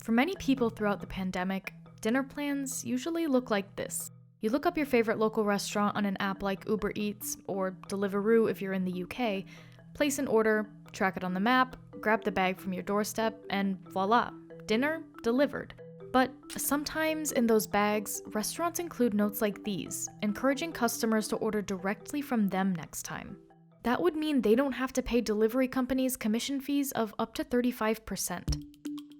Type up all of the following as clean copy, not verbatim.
For many people throughout the pandemic, dinner plans usually look like this. You look up your favorite local restaurant on an app like Uber Eats or Deliveroo if you're in the UK, place an order, track it on the map, grab the bag from your doorstep, and voila, dinner delivered. But sometimes in those bags, restaurants include notes like these, encouraging customers to order directly from them next time. That would mean they don't have to pay delivery companies commission fees of up to 35%.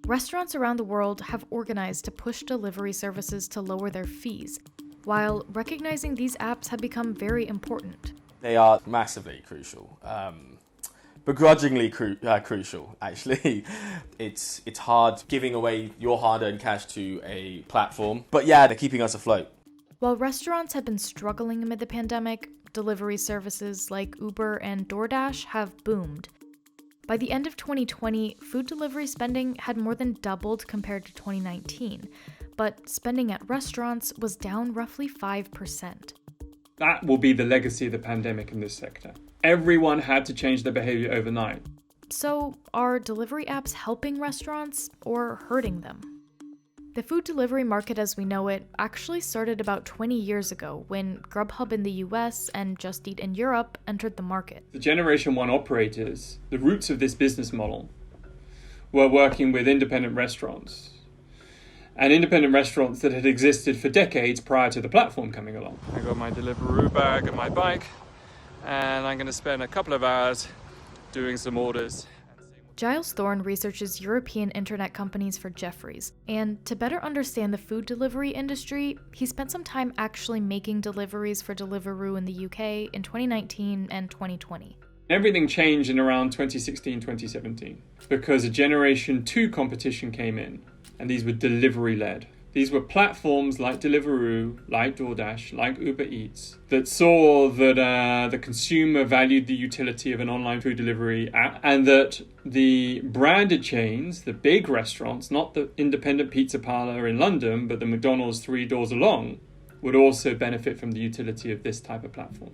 Restaurants around the world have organized to push delivery services to lower their fees, while recognizing these apps have become very important. They are massively crucial. Begrudgingly crucial, actually. It's hard giving away your hard-earned cash to a platform. But yeah, they're keeping us afloat. While restaurants have been struggling amid the pandemic, delivery services like Uber and DoorDash have boomed. By the end of 2020, food delivery spending had more than doubled compared to 2019, but spending at restaurants was down roughly 5%. That will be the legacy of the pandemic in this sector. Everyone had to change their behavior overnight. So, are delivery apps helping restaurants or hurting them? The food delivery market as we know it actually started about 20 years ago when Grubhub in the US and Just Eat in Europe entered the market. The Generation 1 operators, the roots of this business model, were working with independent restaurants. And independent restaurants that had existed for decades prior to the platform coming along. I got my Deliveroo bag and my bike, and I'm going to spend a couple of hours doing some orders. Giles Thorne researches European internet companies for Jefferies, and to better understand the food delivery industry, he spent some time actually making deliveries for Deliveroo in the UK in 2019 and 2020. Everything changed in around 2016, 2017, because a Generation 2 competition came in, and these were delivery-led. These were platforms like Deliveroo, like DoorDash, like Uber Eats, that saw that the consumer valued the utility of an online food delivery app, and that the branded chains, the big restaurants, not the independent pizza parlor in London, but the McDonald's 3 doors along, would also benefit from the utility of this type of platform.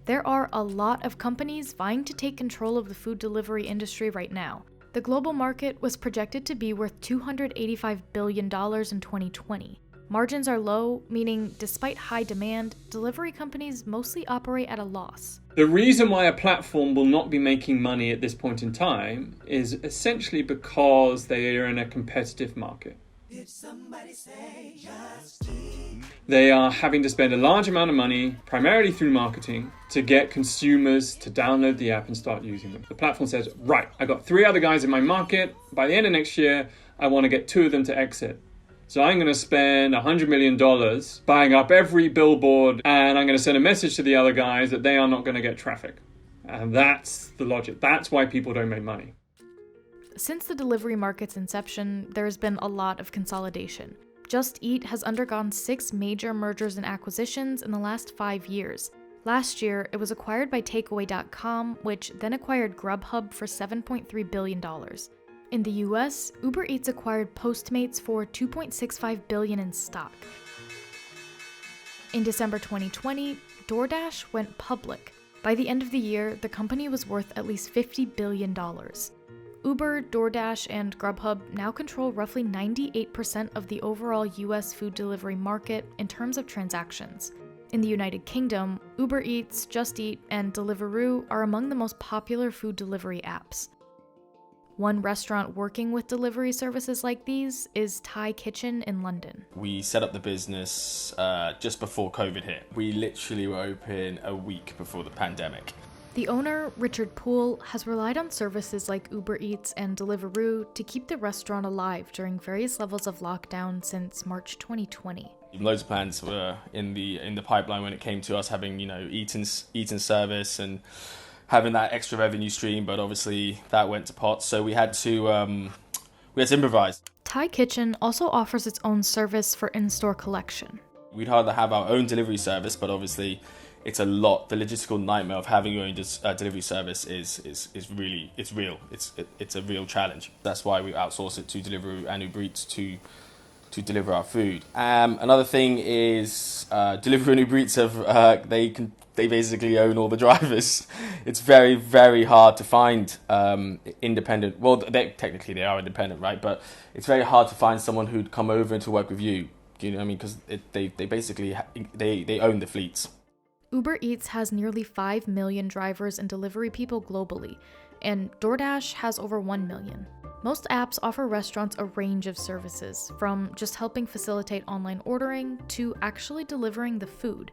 There are a lot of companies vying to take control of the food delivery industry right now. The global market was projected to be worth $285 billion in 2020. Margins are low, meaning despite high demand, delivery companies mostly operate at a loss. The reason why a platform will not be making money at this point in time is essentially because they are in a competitive market. Did somebody say just eat? They are having to spend a large amount of money, primarily through marketing, to get consumers to download the app and start using them. The platform says, right, I got 3 other guys in my market. By the end of next year, I want to get 2 of them to exit. So I'm going to spend $100 million buying up every billboard, and I'm going to send a message to the other guys that they are not going to get traffic. And that's the logic. That's why people don't make money. Since the delivery market's inception, there has been a lot of consolidation. Just Eat has undergone 6 major mergers and acquisitions in the last 5 years. Last year, it was acquired by Takeaway.com, which then acquired Grubhub for $7.3 billion. In the US, Uber Eats acquired Postmates for $2.65 billion in stock. In December 2020, DoorDash went public. By the end of the year, the company was worth at least $50 billion. Uber, DoorDash, and Grubhub now control roughly 98% of the overall US food delivery market in terms of transactions. In the United Kingdom, Uber Eats, Just Eat, and Deliveroo are among the most popular food delivery apps. One restaurant working with delivery services like these is Thai Kitchen in London. We set up the business just before COVID hit. We literally were open a week before the pandemic. The owner, Richard Poole, has relied on services like Uber Eats and Deliveroo to keep the restaurant alive during various levels of lockdown since March 2020. Loads of plans were in the pipeline when it came to us having, eat and service and having that extra revenue stream, but obviously that went to pot, so we had to improvise. Thai Kitchen also offers its own service for in-store collection. We'd rather have our own delivery service, but obviously it's a lot. The logistical nightmare of having your own delivery service is real. It's a real challenge. That's why we outsource it to Deliveroo and Uber Eats to to deliver our food. Another thing is Deliveroo and Uber Eats have they basically own all the drivers. It's very, very hard to find independent. Well, technically they are independent, right? But it's very hard to find someone who'd come over and to work with you. Do you know what I mean? Because they basically they own the fleets. Uber Eats has nearly 5 million drivers and delivery people globally, and DoorDash has over 1 million. Most apps offer restaurants a range of services, from just helping facilitate online ordering to actually delivering the food.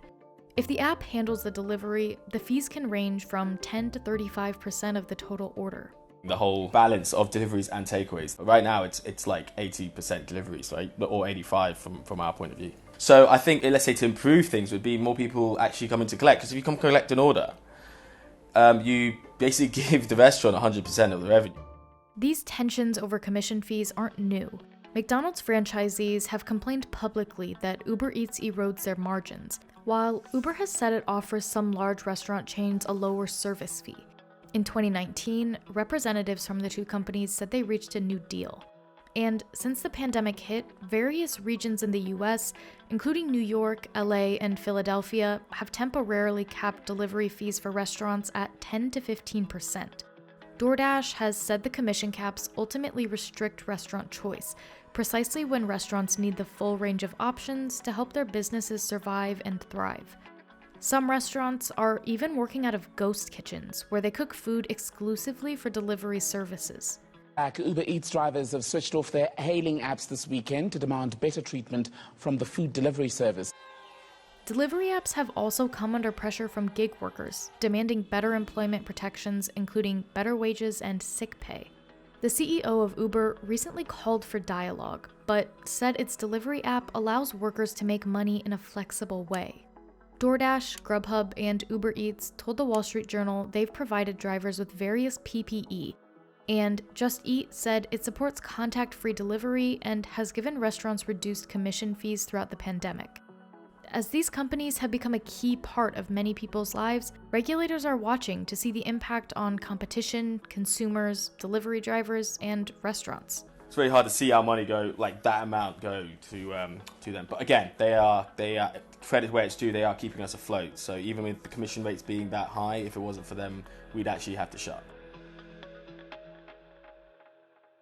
If the app handles the delivery, the fees can range from 10 to 35% of the total order. The whole balance of deliveries and takeaways. Right now, it's like 80% deliveries, right? Or 85 from our point of view. So I think, let's say, to improve things would be more people actually coming to collect. Because if you come collect an order, you basically give the restaurant 100% of the revenue. These tensions over commission fees aren't new. McDonald's franchisees have complained publicly that Uber Eats erodes their margins, while Uber has said it offers some large restaurant chains a lower service fee. In 2019, representatives from the two companies said they reached a new deal. And since the pandemic hit, various regions in the US, including New York, LA, and Philadelphia, have temporarily capped delivery fees for restaurants at 10 to 15%. DoorDash has said the commission caps ultimately restrict restaurant choice, precisely when restaurants need the full range of options to help their businesses survive and thrive. Some restaurants are even working out of ghost kitchens, where they cook food exclusively for delivery services. Uber Eats drivers have switched off their hailing apps this weekend to demand better treatment from the food delivery service. Delivery apps have also come under pressure from gig workers, demanding better employment protections, including better wages and sick pay. The CEO of Uber recently called for dialogue, but said its delivery app allows workers to make money in a flexible way. DoorDash, Grubhub, and Uber Eats told the Wall Street Journal they've provided drivers with various PPE, and Just Eat said it supports contact-free delivery and has given restaurants reduced commission fees throughout the pandemic. As these companies have become a key part of many people's lives, regulators are watching to see the impact on competition, consumers, delivery drivers, and restaurants. It's very hard to see our money go, like that amount go to them. But again, they are credit where it's due. They are keeping us afloat. So even with the commission rates being that high, if it wasn't for them, we'd actually have to shut.